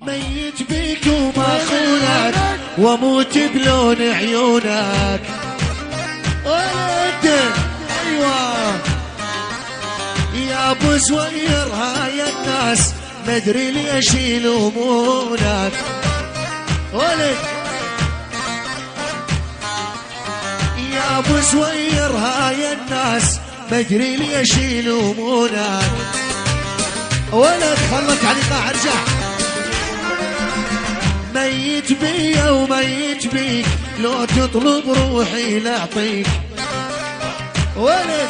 ميت بيك وما خونك واموت بلون عيونك. ولد ايوه يا ابو زوير هاي الناس مدري ليش يلومونك. ولد يا ابو زوير هاي الناس مدري ليش يلومونك. ولد خلك على القاع ارجع. ميت بيا وميت بيك لو تطلب روحي لاعطيك. ولد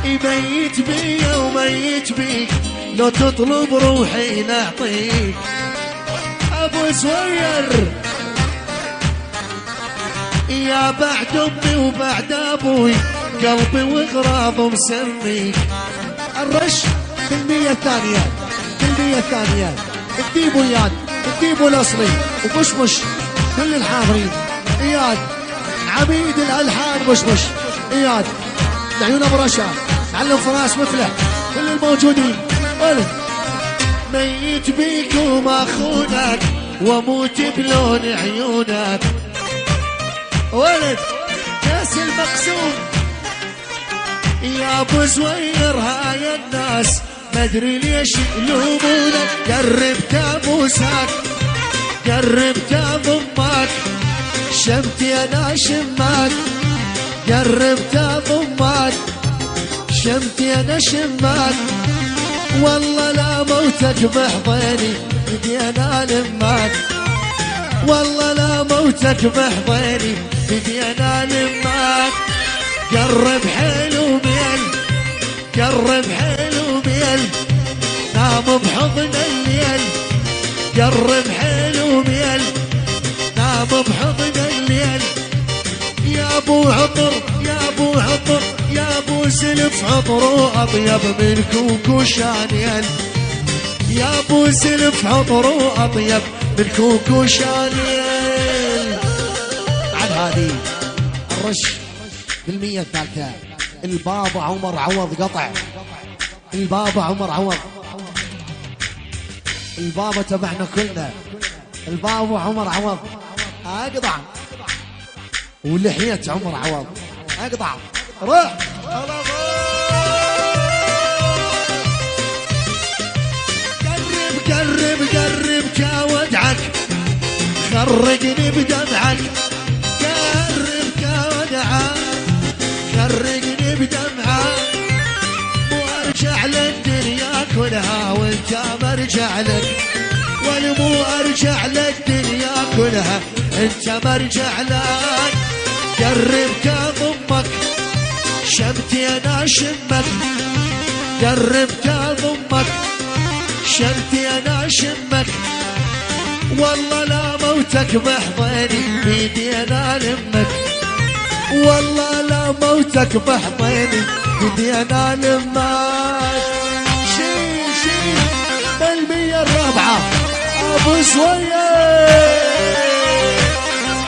ميت بيا وميت بيك لو تطلب روحي لاعطيك. ابو زوير يا بعد امي وبعد ابوي قلبي واغراض مسميك. الرش بالمية الثانية بالمية الثانية تجيبوا اياد تجيبوا الاصلي ومشمش كل الحاضرين. اياد عبيد الالحان مشمش اياد العيون ابو رشا معلم فراس مفلح كل الموجودين. ولد ميت بيك وما خونك واموت بلون عيونك. ولد كاس المقسوم يا ابو زوير هاي الناس مدري ليش يلومونك. قربت ابوسك قربت اضمك شمتي انا شمك. قربت اضمك شمتي انا شمك. والله لا موتك بحضيني بدي انا لمك. والله لا موتك بحضيني بدي انا لمك. قرب حلو ميل قرب حلو ميل نام بحضن الليل. قرب حلو ميل نام بحضن الليل. يا ابو عطر يا ابو عطر يا ابو سلف عطره اطيب من كوكو شانيل. يا ابو سلف عطره اطيب من كوكو شانيل. عاد هذه الرش بالمية الثالثة. البابا عمر عوض قطع. البابا عمر عوض البابا تبعنا كلنا. البابا عمر عوض اقطع ولحية عمر عوض اقطع روح. قرب قرب قرب كودعك خرجني بدمعك. قرب كودعك خرجني بدمعك. مو ارجع للدنيا كلها وانت مرجع لك. والمو ارجع للدنيا كلها انت مرجع لك. قربت اضمك شمتي انا شمك. قربت اضمك شمتي انا شمك. والله لا موتك بحضيني بيدي انا لمك. والله لا موتك بحضيني بدي انا لمك. شي شي بالمية الرابعة ابو زوير.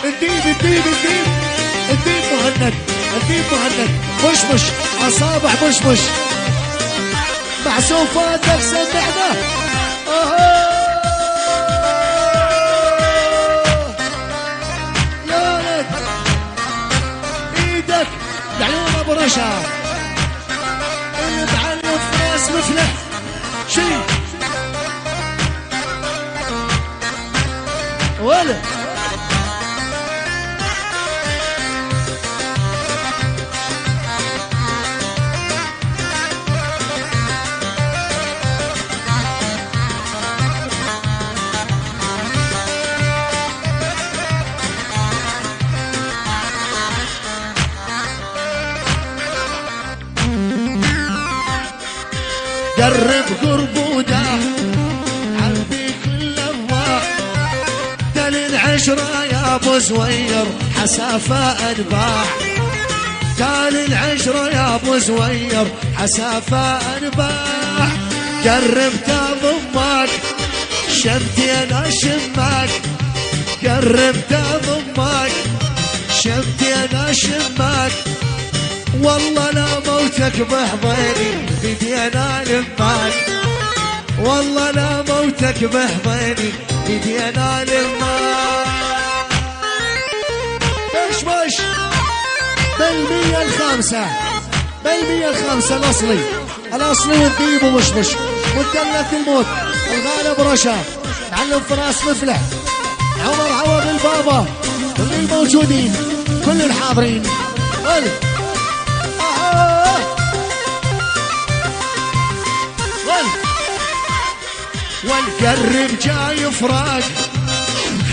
الديب الديب الديب الديب مهند الديب مهند مشمش اصابع مشمش مع سوفاتك سمعنا. يا ولد ايدك العيون ابو رشا المعلم فراس مفلح شي ولد. قرب قربوده عبي كل الضاع. دل العشرة يا ابو زوير حسافة انباع. دل العشرة يا ابو زوير حسافة انباع. قربت اضمك شمتي انا شمك. قربت اضمك شمتي انا شمك. والله لا موتك بحضيني بدي انا لمك. والله لا موتك بحضيني ايدي انا للنار. بش بالمية الخامسة، بالمية الخامسة الأصلي والذيب ومشمش مدلة الموت الغالب رشا معلم فراس مفلح عمر عوض البابا كل الموجودين كل الحاضرين والقرب جاي فراق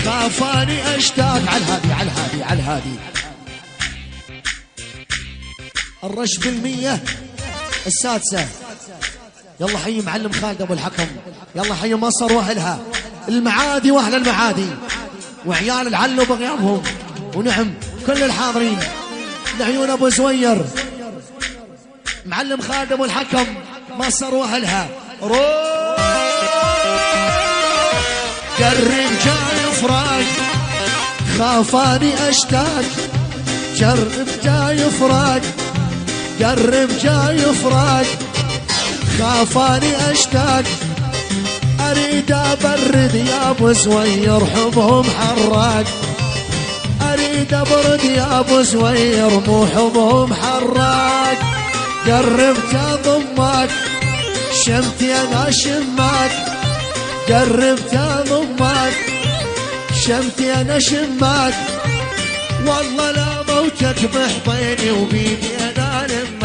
خافاني اشتاق على الهادي على الهادي على الهادي. الرش بالمية السادسة. يلا حي معلم خالد ابو الحكم، يلا حي مصر واهلها، المعادي واهل المعادي وعيال العلو بغيابهم، ونعم كل الحاضرين لعيون ابو زوير معلم خالد ابو الحكم مصر واهلها. قرب جاي فراق خافاني اشتاق، جرب جاي فراق قرب جاي فراق خافاني اشتاق، اريد ابرد يا ابو زوير حبهم حراق، اريد ابرد يا ابو زوير مو حبهم حراق. قربت اضمك شمتي انا شماك، قربت اضمك شمتي انا شماك، والله لا موتك بحضيني وبيدي انا لمك.